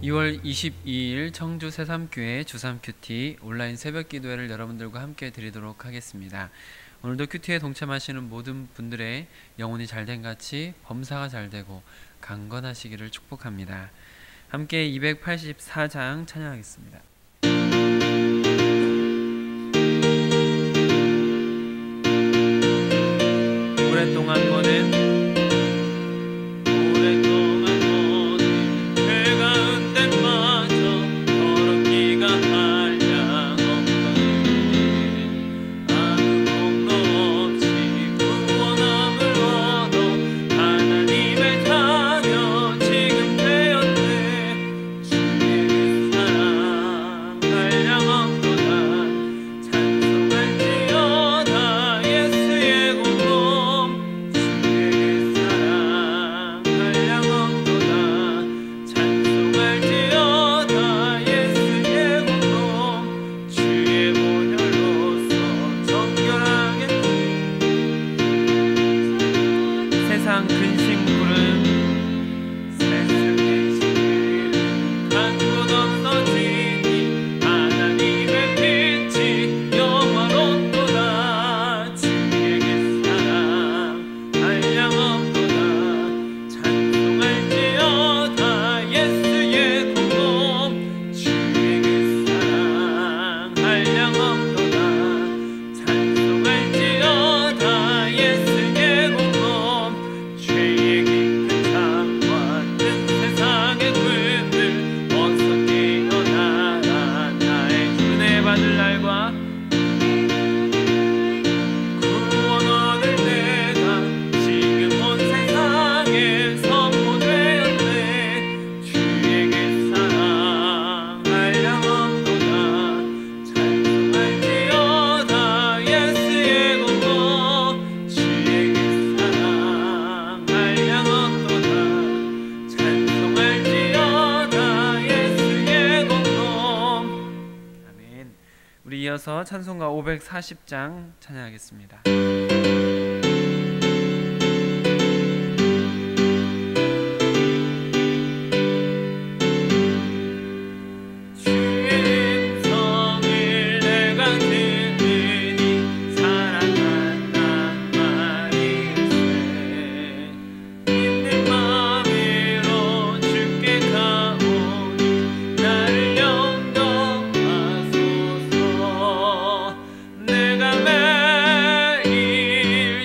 2월 22일 청주 새삼교회 주삼 큐티 온라인 새벽 기도회를 여러분들과 함께 드리도록 하겠습니다. 오늘도 큐티에 동참하시는 모든 분들의 영혼이 잘된 같이 범사가 잘되고 강건하시기를 축복합니다. 함께 284장 찬양하겠습니다. 오랫동안 거는 이어서 찬송가 540장 찬양하겠습니다. 내가 매일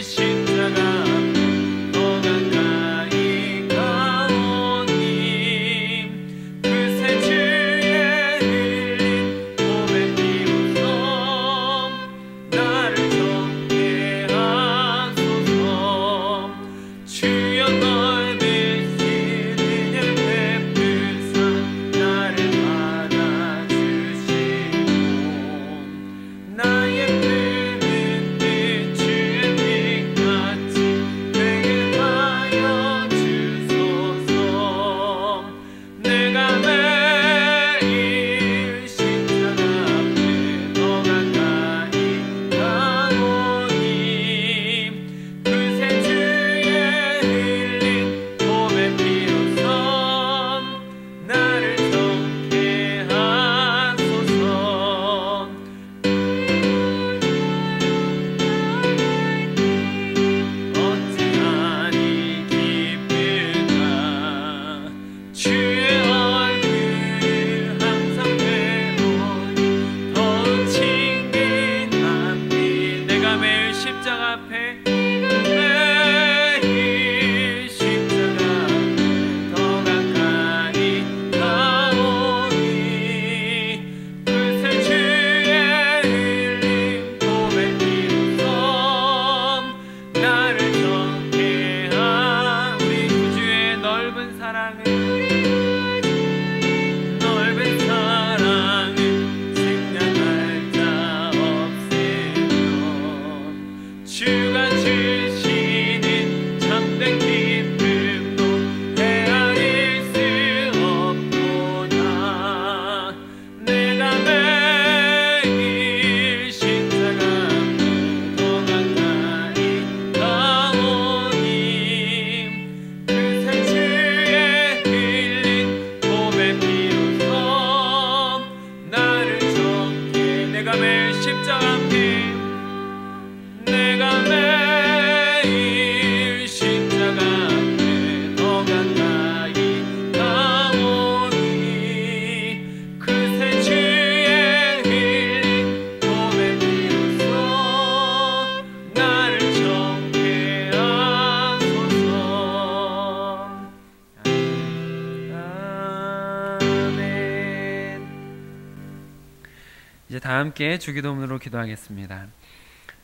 다 함께 주기도문으로 기도하겠습니다.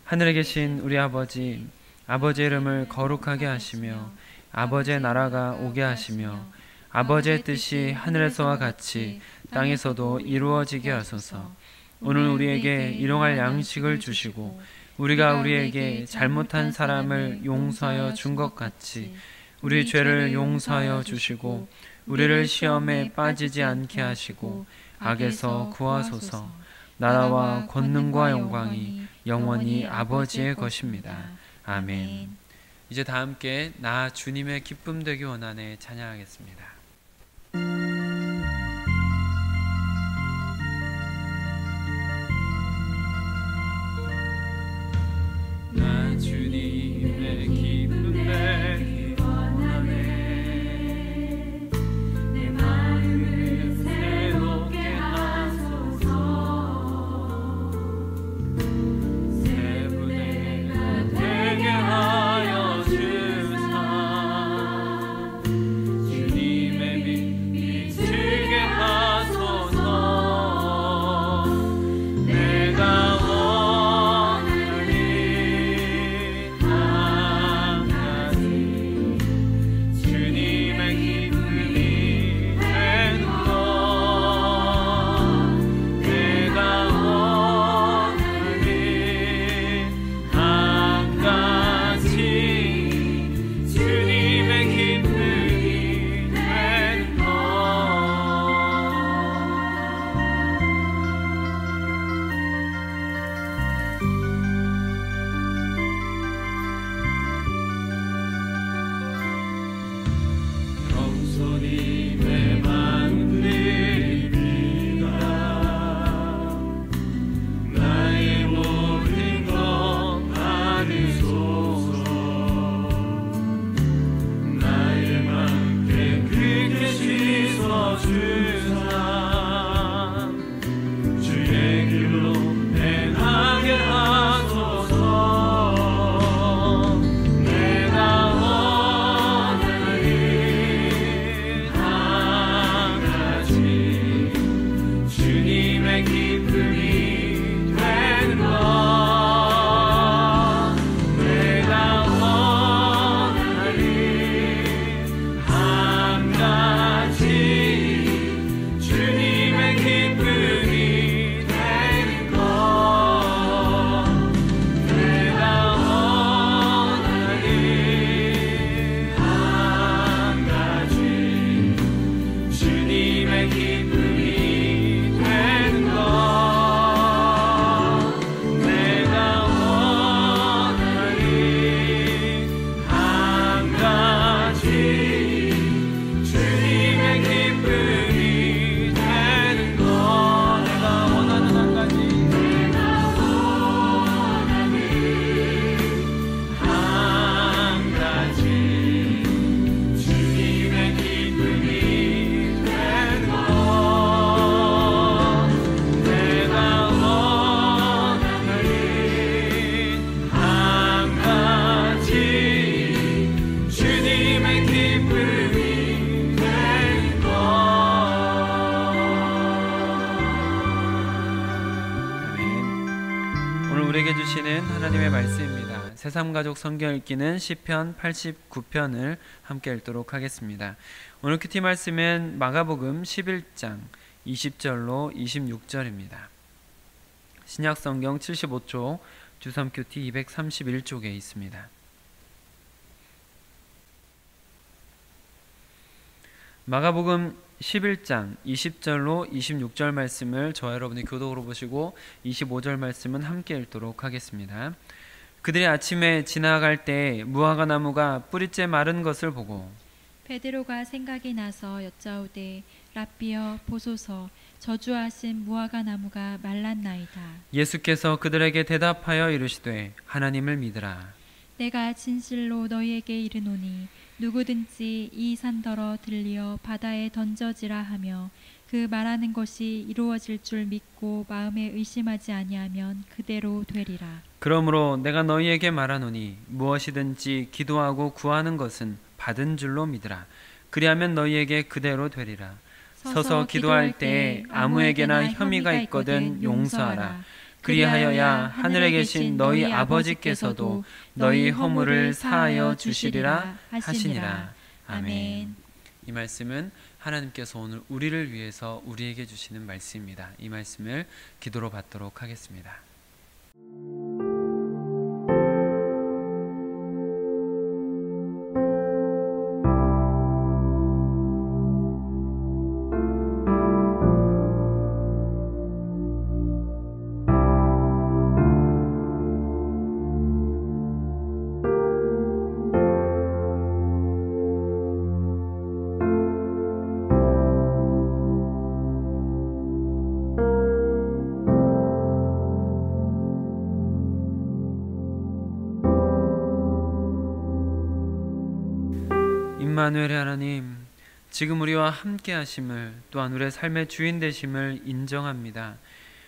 하늘에 계신 우리 아버지, 아버지의 이름을 거룩하게 하시며 아버지의 나라가 오게 하시며 아버지의 뜻이 하늘에서와 같이 땅에서도 이루어지게 하소서. 오늘 우리에게 일용할 양식을 주시고 우리가 우리에게 잘못한 사람을 용서하여 준 것 같이 우리 죄를 용서하여 주시고 우리를 시험에 빠지지 않게 하시고 악에서 구하소서. 나라와 권능과 영광이 영원히 아버지의 것입니다. 아멘. 이제 다 함께 나 주님의 기쁨 되기 원하네 찬양하겠습니다. 나 주님의 기쁨 되기 원하네 내 마음을 새롭게 하소서. 새 부대가 되게 하여 주사 주님의 빛 비추게 하소서. 내가 우리에게 주시는 하나님의 말씀입니다. 새삼가족 성경 읽기는 시편 89편을 함께 읽도록 하겠습니다. 오늘 큐티 말씀은 마가복음 11장 20절로 26절입니다. 신약성경 75쪽, 주섬 큐티 231쪽에 있습니다. 마가복음 11장 20절로 26절 말씀을 저와 여러분이 교독으로 보시고 25절 말씀은 함께 읽도록 하겠습니다. 그들이 아침에 지나갈 때 무화과 나무가 뿌리째 마른 것을 보고 베드로가 생각이 나서 여짜오되 랍비여 보소서 저주하신 무화과 나무가 말랐나이다. 예수께서 그들에게 대답하여 이르시되 하나님을 믿으라. 내가 진실로 너희에게 이르노니 누구든지 이 산더러 들리어 바다에 던져지라 하며 그 말하는 것이 이루어질 줄 믿고 마음에 의심하지 아니하면 그대로 되리라. 그러므로 내가 너희에게 말하노니 무엇이든지 기도하고 구하는 것은 받은 줄로 믿으라. 그리하면 너희에게 그대로 되리라. 서서 기도할 때 아무에게나 혐의가 있거든 용서하라. 그리하여야 하늘에 계신 너희 아버지께서도 너희 허물을 사하여 주시리라 하시니라. 아멘. 이 말씀은 하나님께서 오늘 우리를 위해서 우리에게 주시는 말씀입니다. 이 말씀을 기도로 받도록 하겠습니다. 임마누엘의 하나님, 지금 우리와 함께 하심을, 또한 우리의 삶의 주인 되심을 인정합니다.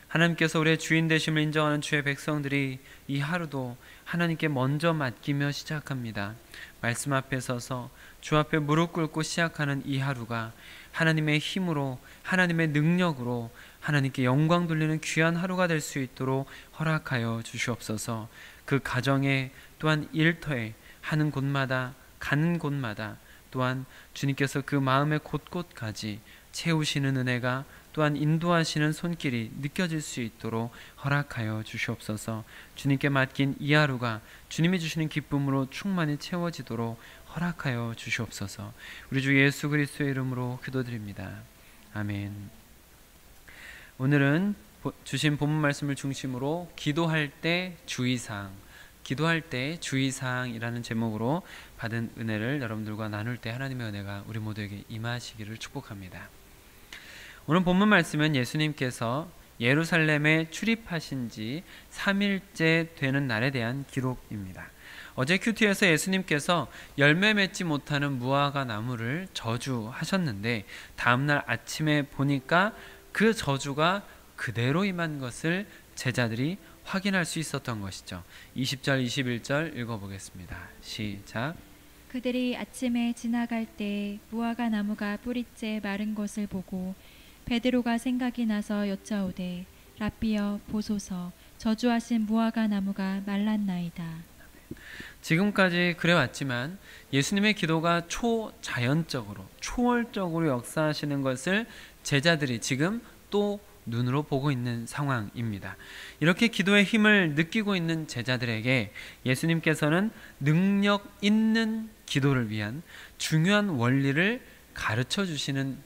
하나님께서 우리의 주인 되심을 인정하는 주의 백성들이 이 하루도 하나님께 먼저 맡기며 시작합니다. 말씀 앞에 서서 주 앞에 무릎 꿇고 시작하는 이 하루가 하나님의 힘으로, 하나님의 능력으로 하나님께 영광 돌리는 귀한 하루가 될 수 있도록 허락하여 주시옵소서. 그 가정에, 또한 일터에, 하는 곳마다, 가는 곳마다, 또한 주님께서 그 마음의 곳곳까지 채우시는 은혜가, 또한 인도하시는 손길이 느껴질 수 있도록 허락하여 주시옵소서. 주님께 맡긴 이 하루가 주님이 주시는 기쁨으로 충만히 채워지도록 허락하여 주시옵소서. 우리 주 예수 그리스도의 이름으로 기도드립니다. 아멘. 오늘은 주신 본문 말씀을 중심으로 기도할 때 주의사항이라는 제목으로 받은 은혜를 여러분들과 나눌 때 하나님의 은혜가 우리 모두에게 임하시기를 축복합니다. 오늘 본문 말씀은 예수님께서 예루살렘에 출입하신 지 3일째 되는 날에 대한 기록입니다. 어제 큐티에서 예수님께서 열매 맺지 못하는 무화과 나무를 저주하셨는데 다음날 아침에 보니까 그 저주가 그대로 임한 것을 제자들이 확인할 수 있었던 것이죠. 20절 21절 읽어보겠습니다. 시작. 그들이 아침에 지나갈 때 무화과 나무가 뿌리째 마른 것을 보고 베드로가 생각이 나서 여짜오되 랍비여 보소서, 저주하신 무화과 나무가 말랐나이다. 지금까지 그래왔지만 예수님의 기도가 초자연적으로, 초월적으로 역사하시는 것을 제자들이 지금 또 눈으로 보고 있는 상황입니다. 이렇게 기도의 힘을 느끼고 있는 제자들에게 예수님께서는 능력 있는 기도를 위한 중요한 원리를 가르쳐 주시는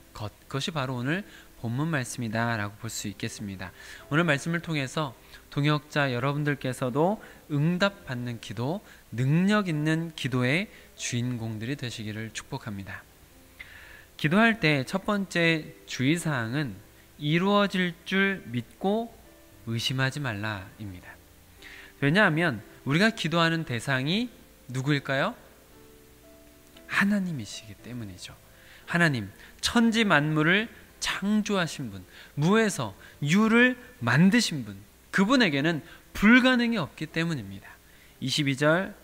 그것이 바로 오늘 본문 말씀이다 라고 볼 수 있겠습니다. 오늘 말씀을 통해서 동역자 여러분들께서도 응답받는 기도, 능력 있는 기도의 주인공들이 되시기를 축복합니다. 기도할 때 첫 번째 주의사항은 이루어질 줄 믿고 의심하지 말라입니다. 왜냐하면 우리가 기도하는 대상이 누구일까요? 하나님이시기 때문이죠. 하나님, 천지 만물을 창조하신 분, 무에서 유를 만드신 분, 그분에게는 불가능이 없기 때문입니다. 22절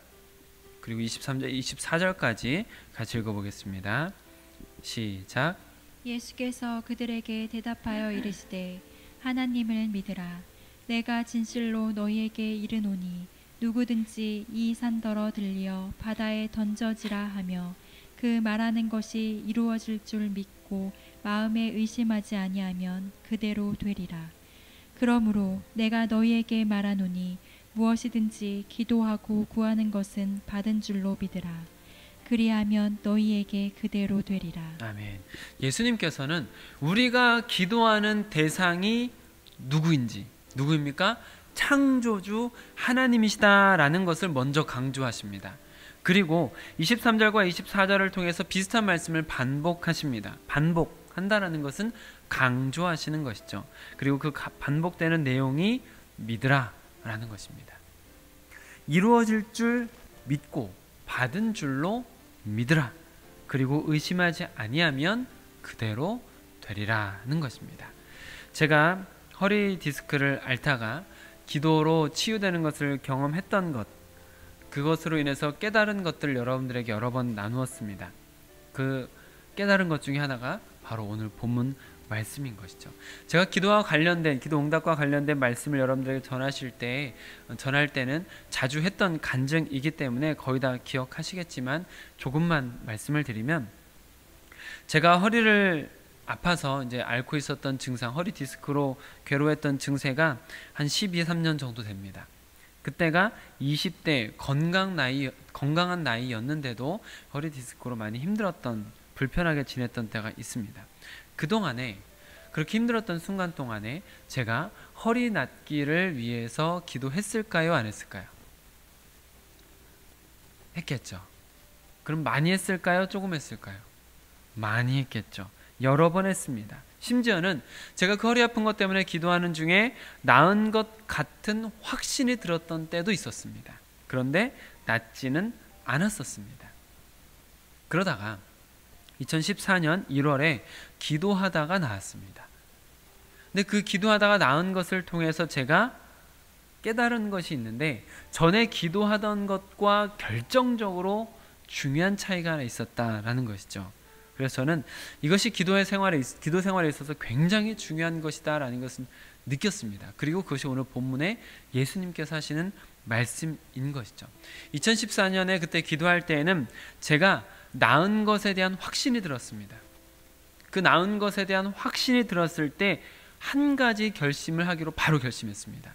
그리고 23절, 24절까지 같이 읽어보겠습니다. 시작. 예수께서 그들에게 대답하여 이르시되 하나님을 믿으라. 내가 진실로 너희에게 이르노니 누구든지 이 산더러 들리어 바다에 던져지라 하며 그 말하는 것이 이루어질 줄 믿고 마음에 의심하지 아니하면 그대로 되리라. 그러므로 내가 너희에게 말하노니 무엇이든지 기도하고 구하는 것은 받은 줄로 믿으라. 그리하면 너희에게 그대로 되리라. 아멘. 예수님께서는 우리가 기도하는 대상이 누구입니까? 창조주 하나님이시다라는 것을 먼저 강조하십니다. 그리고 23절과 24절을 통해서 비슷한 말씀을 반복하십니다. 반복한다라는 것은 강조하시는 것이죠. 그리고 그 반복되는 내용이 믿으라 라는 것입니다. 이루어질 줄 믿고 받은 줄로 믿으라. 그리고 의심하지 아니하면 그대로 되리라는 것입니다. 제가 허리 디스크를 앓다가 기도로 치유되는 것을 경험했던 것, 그것으로 인해서 깨달은 것들을 여러분들에게 여러 번 나누었습니다. 그 깨달은 것 중에 하나가 바로 오늘 본문 말씀인 것이죠. 제가 기도와 관련된 기도 응답과 관련된 말씀을 여러분들에게 전할 때는 자주 했던 간증이기 때문에 거의 다 기억하시겠지만 조금만 말씀을 드리면, 제가 허리를 아파서 이제 앓고 있었던 증상, 허리 디스크로 괴로웠던 증세가 한 12, 13년 정도 됩니다. 그때가 20대 건강한 나이였는데도 허리 디스크로 많이 힘들었던, 불편하게 지냈던 때가 있습니다. 그동안에 그렇게 힘들었던 순간 동안에 제가 허리 낫기를 위해서 기도했을까요? 안 했을까요? 했겠죠. 그럼 많이 했을까요? 조금 했을까요? 많이 했겠죠. 여러 번 했습니다. 심지어는 제가 그 허리 아픈 것 때문에 기도하는 중에 나은 것 같은 확신이 들었던 때도 있었습니다. 그런데 낫지는 않았었습니다. 그러다가 2014년 1월에 기도하다가 나았습니다. 근데 그 기도하다가 나은 것을 통해서 제가 깨달은 것이 있는데, 전에 기도하던 것과 결정적으로 중요한 차이가 하나 있었다라는 것이죠. 그래서 저는 이것이 기도 생활에 있어서 굉장히 중요한 것이다라는 것을 느꼈습니다. 그리고 그것이 오늘 본문에 예수님께서 하시는 말씀인 것이죠. 2014년에 그때 기도할 때에는 제가 나은 것에 대한 확신이 들었습니다. 그 나은 것에 대한 확신이 들었을 때 한 가지 결심을 하기로 바로 결심했습니다.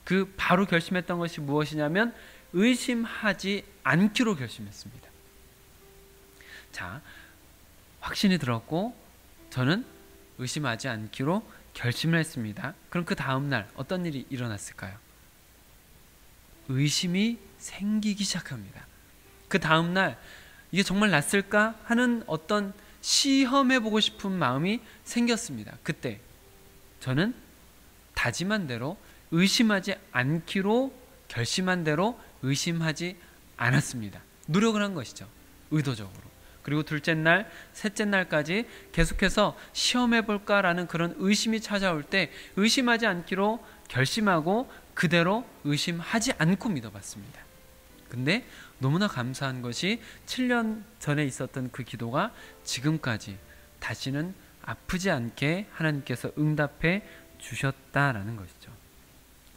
그 바로 결심했던 것이 무엇이냐면 의심하지 않기로 결심했습니다. 자, 확신이 들었고 저는 의심하지 않기로 결심을 했습니다. 그럼 그 다음 날 어떤 일이 일어났을까요? 의심이 생기기 시작합니다. 그 다음 날 이게 정말 낫을까 하는 어떤 시험해보고 싶은 마음이 생겼습니다. 그때 저는 다짐한 대로 의심하지 않기로 결심한 대로 의심하지 않았습니다. 노력을 한 것이죠. 의도적으로. 그리고 둘째 날, 셋째 날까지 계속해서 시험해볼까라는 그런 의심이 찾아올 때 의심하지 않기로 결심하고 그대로 의심하지 않고 믿어봤습니다. 근데 너무나 감사한 것이 7년 전에 있었던 그 기도가 지금까지 다시는 아프지 않게 하나님께서 응답해 주셨다라는 것이죠.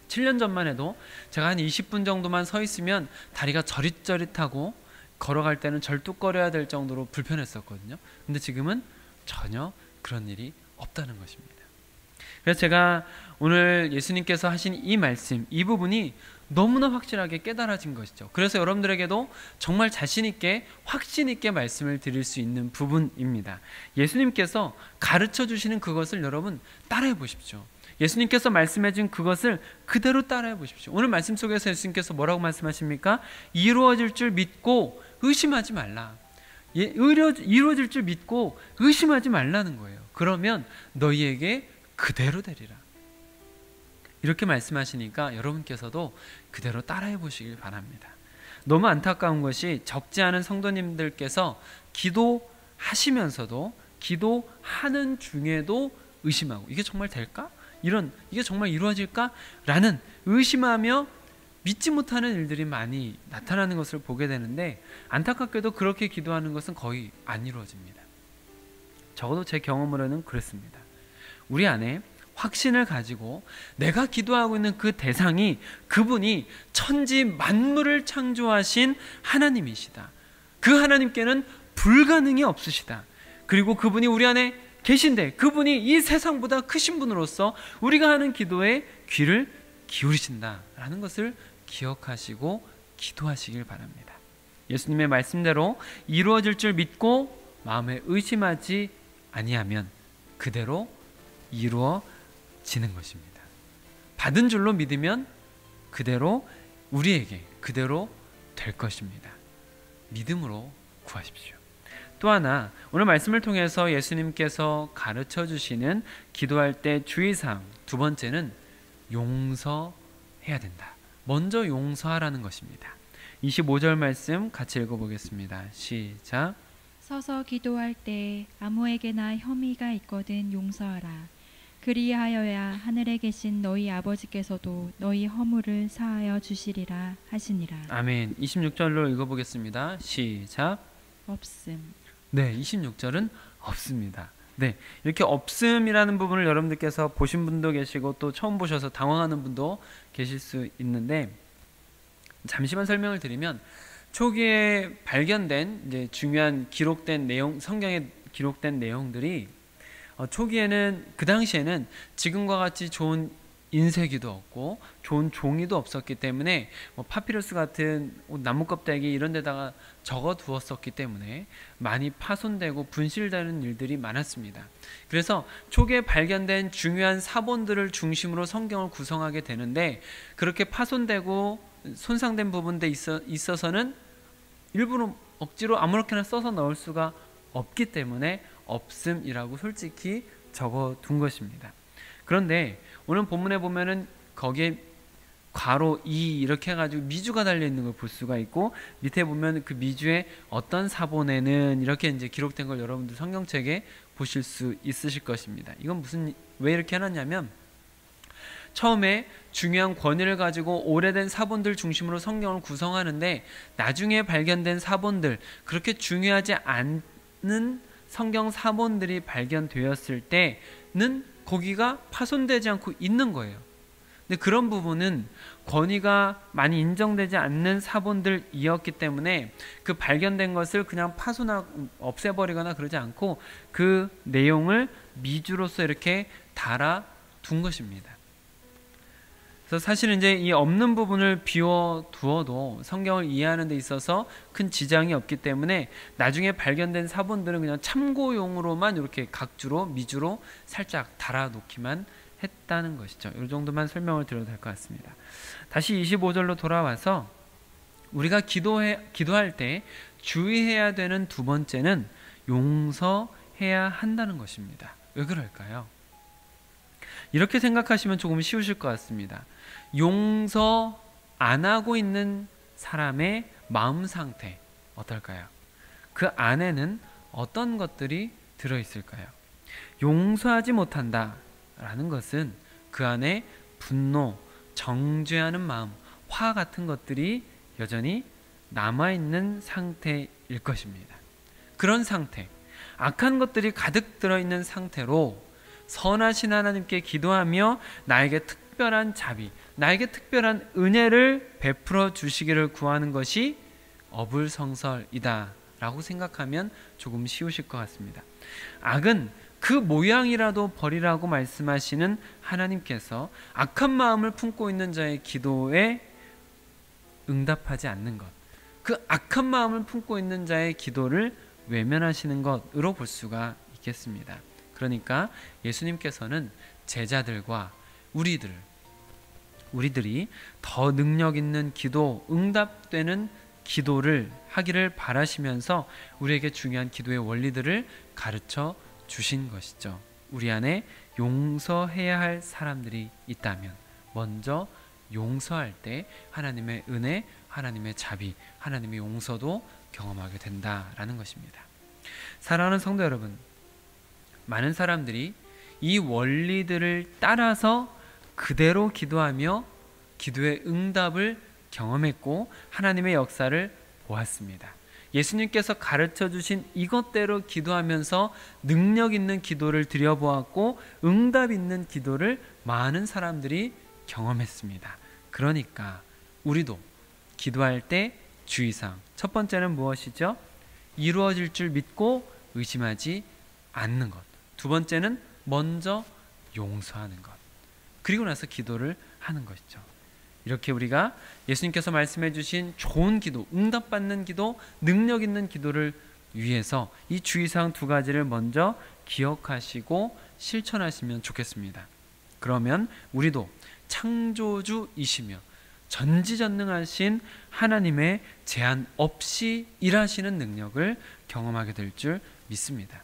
7년 전만 해도 제가 한 20분 정도만 서 있으면 다리가 저릿저릿하고 걸어갈 때는 절뚝거려야 될 정도로 불편했었거든요. 근데 지금은 전혀 그런 일이 없다는 것입니다. 그래서 제가 오늘 예수님께서 하신 이 말씀, 이 부분이 너무나 확실하게 깨달아진 것이죠. 그래서 여러분들에게도 정말 자신 있게 확신 있게 말씀을 드릴 수 있는 부분입니다. 예수님께서 가르쳐 주시는 그것을 여러분 따라해 보십시오. 예수님께서 말씀해 준 그것을 그대로 따라해 보십시오. 오늘 말씀 속에서 예수님께서 뭐라고 말씀하십니까? 이루어질 줄 믿고 의심하지 말라. 이루어질 줄 믿고 의심하지 말라는 거예요. 그러면 너희에게 그대로 되리라. 이렇게 말씀하시니까 여러분께서도 그대로 따라해 보시길 바랍니다. 너무 안타까운 것이 적지 않은 성도님들께서 기도하시면서도 기도하는 중에도 의심하고 이게 정말 될까? 이게 정말 이루어질까? 라는 의심하며 믿지 못하는 일들이 많이 나타나는 것을 보게 되는데, 안타깝게도 그렇게 기도하는 것은 거의 안 이루어집니다. 적어도 제 경험으로는 그렇습니다. 우리 안에 확신을 가지고 내가 기도하고 있는 그 대상이 그분이 천지 만물을 창조하신 하나님이시다. 그 하나님께는 불가능이 없으시다. 그리고 그분이 우리 안에 계신데 그분이 이 세상보다 크신 분으로서 우리가 하는 기도에 귀를 기울이신다라는 것을 기억하시고 기도하시길 바랍니다. 예수님의 말씀대로 이루어질 줄 믿고 마음에 의심하지 아니하면 그대로 이루어지는 것입니다. 받은 줄로 믿으면 그대로 우리에게 그대로 될 것입니다. 믿음으로 구하십시오. 또 하나, 오늘 말씀을 통해서 예수님께서 가르쳐 주시는 기도할 때 주의사항 두 번째는 용서해야 된다. 먼저 용서하라는 것입니다. 25절 말씀 같이 읽어보겠습니다. 시작. 서서 기도할 때 아무에게나 혐의가 있거든 용서하라. 그리하여야 하늘에 계신 너희 아버지께서도 너희 허물을 사하여 주시리라 하시니라. 아멘. 26절로 읽어보겠습니다. 시작. 없음. 네, 26절은 없습니다. 네, 이렇게 없음이라는 부분을 여러분들께서 보신 분도 계시고 또 처음 보셔서 당황하는 분도 계실 수 있는데, 잠시만 설명을 드리면, 초기에 발견된 이제 중요한 기록된 내용, 성경에 기록된 내용들이 초기에는, 그 당시에는 지금과 같이 좋은 인쇄기도 없고 좋은 종이도 없었기 때문에 파피루스 같은 나무 껍데기 이런 데다가 적어 두었었기 때문에 많이 파손되고 분실되는 일들이 많았습니다. 그래서 초기에 발견된 중요한 사본들을 중심으로 성경을 구성하게 되는데, 그렇게 파손되고 손상된 부분에 있어서는 일부러 억지로 아무렇게나 써서 넣을 수가 없기 때문에 없음이라고 솔직히 적어 둔 것입니다. 그런데 오늘 본문에 보면은 거기에 괄호 2 이렇게 해가지고 미주가 달려 있는 걸 볼 수가 있고, 밑에 보면 그 미주에 어떤 사본에는 이렇게 이제 기록된 걸 여러분들 성경책에 보실 수 있으실 것입니다. 이건 왜 이렇게 해놨냐면, 처음에 중요한 권위를 가지고 오래된 사본들 중심으로 성경을 구성하는데, 나중에 발견된 사본들, 그렇게 중요하지 않는 성경 사본들이 발견되었을 때는 거기가 파손되지 않고 있는 거예요. 근데 그런 부분은 권위가 많이 인정되지 않는 사본들이었기 때문에 그 발견된 것을 그냥 파손하고 없애버리거나 그러지 않고 그 내용을 미주로서 이렇게 달아둔 것입니다. 그래서 사실은 이제 이 없는 부분을 비워 두어도 성경을 이해하는 데 있어서 큰 지장이 없기 때문에 나중에 발견된 사본들은 그냥 참고용으로만 이렇게 각주로 미주로 살짝 달아놓기만 했다는 것이죠. 이 정도만 설명을 드려도 될 것 같습니다. 다시 25절로 돌아와서 우리가 기도할 때 주의해야 되는 두 번째는 용서해야 한다는 것입니다. 왜 그럴까요? 이렇게 생각하시면 조금 쉬우실 것 같습니다. 용서 안 하고 있는 사람의 마음 상태 어떨까요? 그 안에는 어떤 것들이 들어있을까요? 용서하지 못한다 라는 것은 그 안에 분노, 정죄하는 마음, 화 같은 것들이 여전히 남아있는 상태일 것입니다. 그런 상태, 악한 것들이 가득 들어있는 상태로 선하신 하나님께 기도하며 나에게 특별한 자비, 나에게 특별한 은혜를 베풀어 주시기를 구하는 것이 어불성설이다 라고 생각하면 조금 쉬우실 것 같습니다. 악은 그 모양이라도 버리라고 말씀하시는 하나님께서 악한 마음을 품고 있는 자의 기도에 응답하지 않는 것, 그 악한 마음을 품고 있는 자의 기도를 외면하시는 것으로 볼 수가 있겠습니다. 그러니까 예수님께서는 제자들과 우리들이 더 능력 있는 기도, 응답되는 기도를 하기를 바라시면서 우리에게 중요한 기도의 원리들을 가르쳐 주신 것이죠. 우리 안에 용서해야 할 사람들이 있다면 먼저 용서할 때 하나님의 은혜, 하나님의 자비, 하나님의 용서도 경험하게 된다라는 것입니다. 사랑하는 성도 여러분, 많은 사람들이 이 원리들을 따라서 그대로 기도하며 기도의 응답을 경험했고 하나님의 역사를 보았습니다. 예수님께서 가르쳐 주신 이것대로 기도하면서 능력 있는 기도를 드려보았고 응답 있는 기도를 많은 사람들이 경험했습니다. 그러니까 우리도 기도할 때 주의사항, 첫 번째는 무엇이죠? 이루어질 줄 믿고 의심하지 않는 것. 두 번째는 먼저 용서하는 것. 그리고 나서 기도를 하는 것이죠. 이렇게 우리가 예수님께서 말씀해 주신 좋은 기도, 응답받는 기도, 능력 있는 기도를 위해서 이 주의사항 두 가지를 먼저 기억하시고 실천하시면 좋겠습니다. 그러면 우리도 창조주이시며 전지전능하신 하나님의 제한 없이 일하시는 능력을 경험하게 될 줄 믿습니다.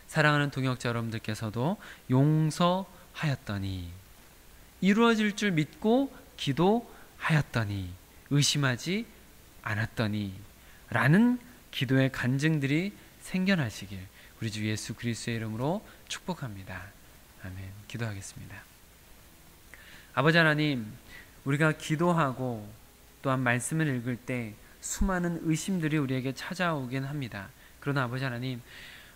사랑하는 동역자 여러분들께서도 용서하였더니, 이루어질 줄 믿고 기도하였더니, 의심하지 않았더니 라는 기도의 간증들이 생겨나시길 우리 주 예수 그리스도의 이름으로 축복합니다. 아멘. 기도하겠습니다. 아버지 하나님, 우리가 기도하고 또한 말씀을 읽을 때 수많은 의심들이 우리에게 찾아오긴 합니다. 그러나 아버지 하나님,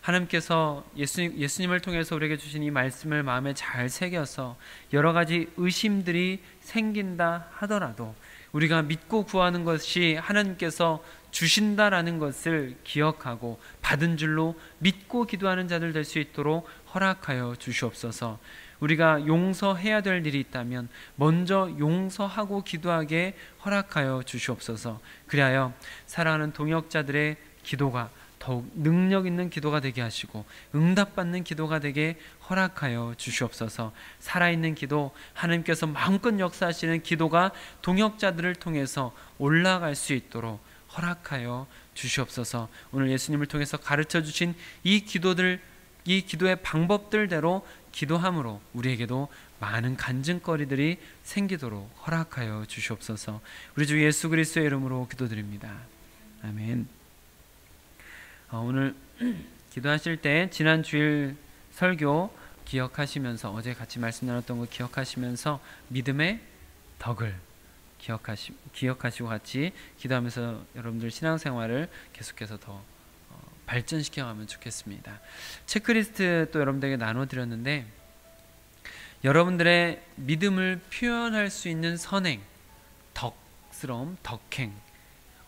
하나님께서 예수님을 통해서 우리에게 주신 이 말씀을 마음에 잘 새겨서 여러 가지 의심들이 생긴다 하더라도 우리가 믿고 구하는 것이 하나님께서 주신다라는 것을 기억하고 받은 줄로 믿고 기도하는 자들 될 수 있도록 허락하여 주시옵소서. 우리가 용서해야 될 일이 있다면 먼저 용서하고 기도하게 허락하여 주시옵소서. 그리하여 사랑하는 동역자들의 기도가 더욱 능력 있는 기도가 되게 하시고 응답받는 기도가 되게 허락하여 주시옵소서. 살아있는 기도, 하나님께서 마음껏 역사하시는 기도가 동역자들을 통해서 올라갈 수 있도록 허락하여 주시옵소서. 오늘 예수님을 통해서 가르쳐 주신 이 기도의 방법들대로 기도함으로 우리에게도 많은 간증거리들이 생기도록 허락하여 주시옵소서. 우리 주 예수 그리스도의 이름으로 기도드립니다. 아멘. 오늘 기도하실 때 지난 주일 설교 기억하시면서, 어제 같이 말씀 나눴던 거 기억하시면서 믿음의 덕을 기억하시고 같이 기도하면서 여러분들 신앙생활을 계속해서 더 발전시켜가면 좋겠습니다. 체크리스트 또 여러분들에게 나눠드렸는데, 여러분들의 믿음을 표현할 수 있는 선행, 덕스러움, 덕행,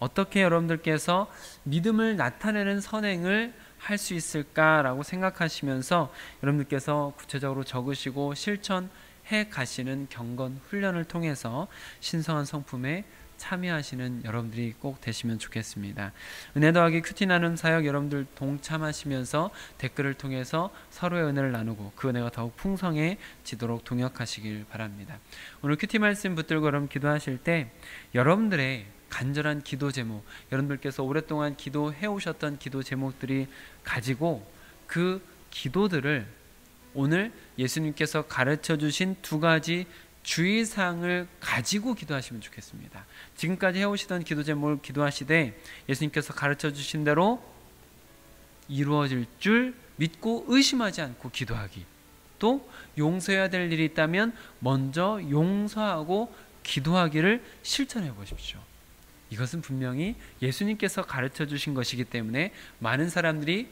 어떻게 여러분들께서 믿음을 나타내는 선행을 할 수 있을까라고 생각하시면서 여러분들께서 구체적으로 적으시고 실천해 가시는 경건 훈련을 통해서 신성한 성품에 참여하시는 여러분들이 꼭 되시면 좋겠습니다. 은혜 더하기 큐티 나눔 사역 여러분들 동참하시면서 댓글을 통해서 서로의 은혜를 나누고 그 은혜가 더욱 풍성해지도록 동역하시길 바랍니다. 오늘 큐티 말씀 붙들고 여러분 기도하실 때 여러분들의 간절한 기도 제목, 여러분들께서 오랫동안 기도해 오셨던 기도 제목들이 가지고 그 기도들을 오늘 예수님께서 가르쳐 주신 두 가지 주의사항을 가지고 기도하시면 좋겠습니다. 지금까지 해오시던 기도 제목을 기도하시되 예수님께서 가르쳐 주신 대로 이루어질 줄 믿고 의심하지 않고 기도하기, 또 용서해야 될 일이 있다면 먼저 용서하고 기도하기를 실천해 보십시오. 이것은 분명히 예수님께서 가르쳐 주신 것이기 때문에 많은 사람들이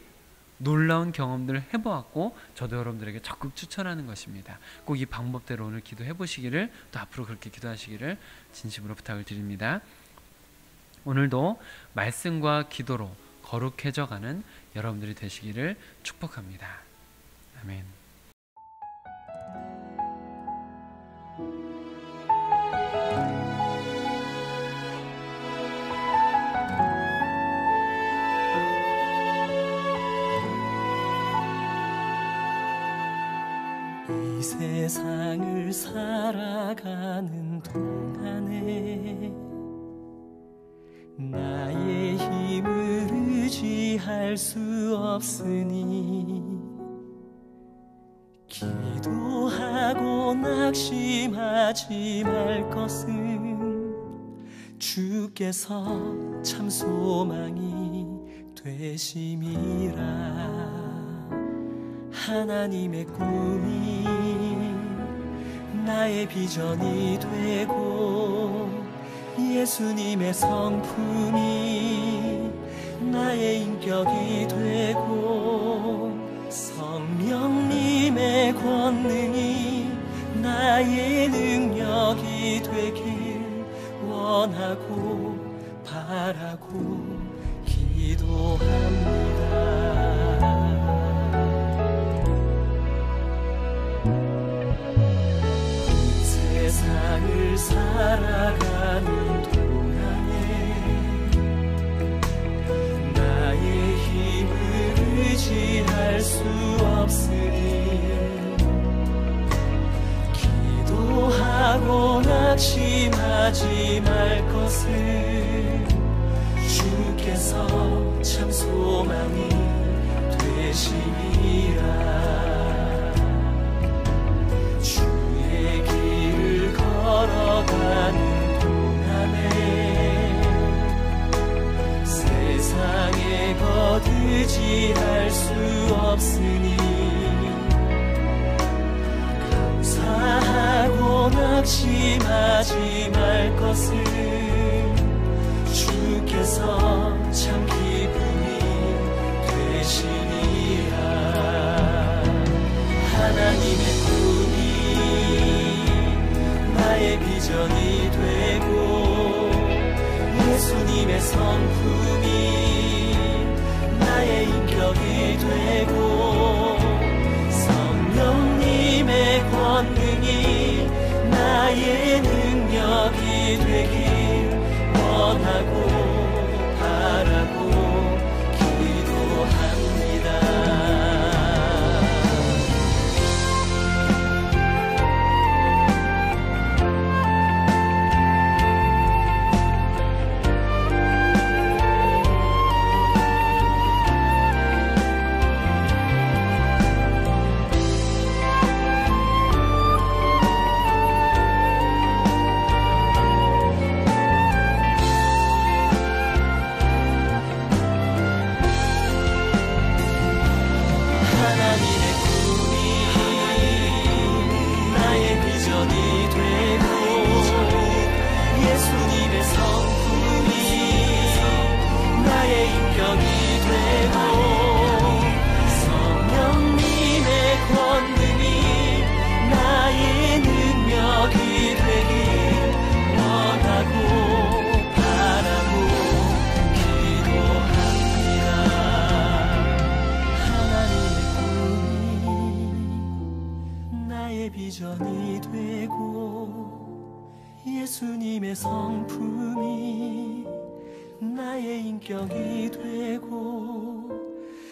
놀라운 경험들을 해보았고 저도 여러분들에게 적극 추천하는 것입니다. 꼭 이 방법대로 오늘 기도해 보시기를, 또 앞으로 그렇게 기도하시기를 진심으로 부탁을 드립니다. 오늘도 말씀과 기도로 거룩해져가는 여러분들이 되시기를 축복합니다. 아멘. 이 세상을 살아가는 동안에 나의 힘을 의지할 수 없으니 기도하고 낙심하지 말 것은 주께서 참 소망이 되심이라. 하나님의 꿈이 나의 비전이 되고 예수님의 성품이 나의 인격이 되고 성령님의 권능이 나의 능력이 되길 원하고 바라고 기도합니다. 세상을 살아가는 동안에 나의 힘을 의지할 수 없으니 기도하고 낙심하지 말 것을 주께서 참 소망이 되심이라. 걸어가는 동안에 세상에 거두지할 수 없으니 감사하고 낙심하지 말 것을 주께서 참 기쁨이 되길 원하고 바라고 기도합니다. 비전이 되고 예수님의 성품이 나의 인격이 되고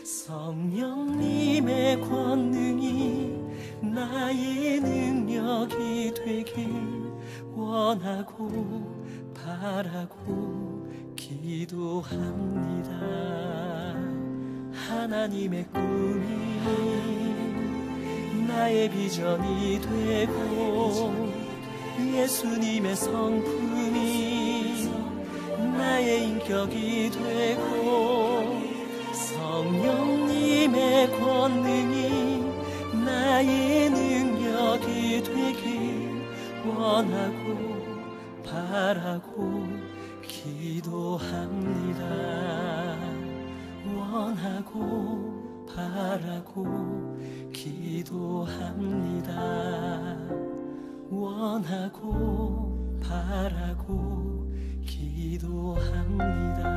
성령님의 권능이 나의 능력이 되길 원하고 바라고 기도합니다. 하나님의 꿈이 나의 비전이 되고 예수님의 성품이 나의 인격이 되고 성령님의 권능이 나의 능력이 되길 원하고 바라고 기도합니다. 원하고 바라고 기도합니다. 원하고 바라고 기도합니다.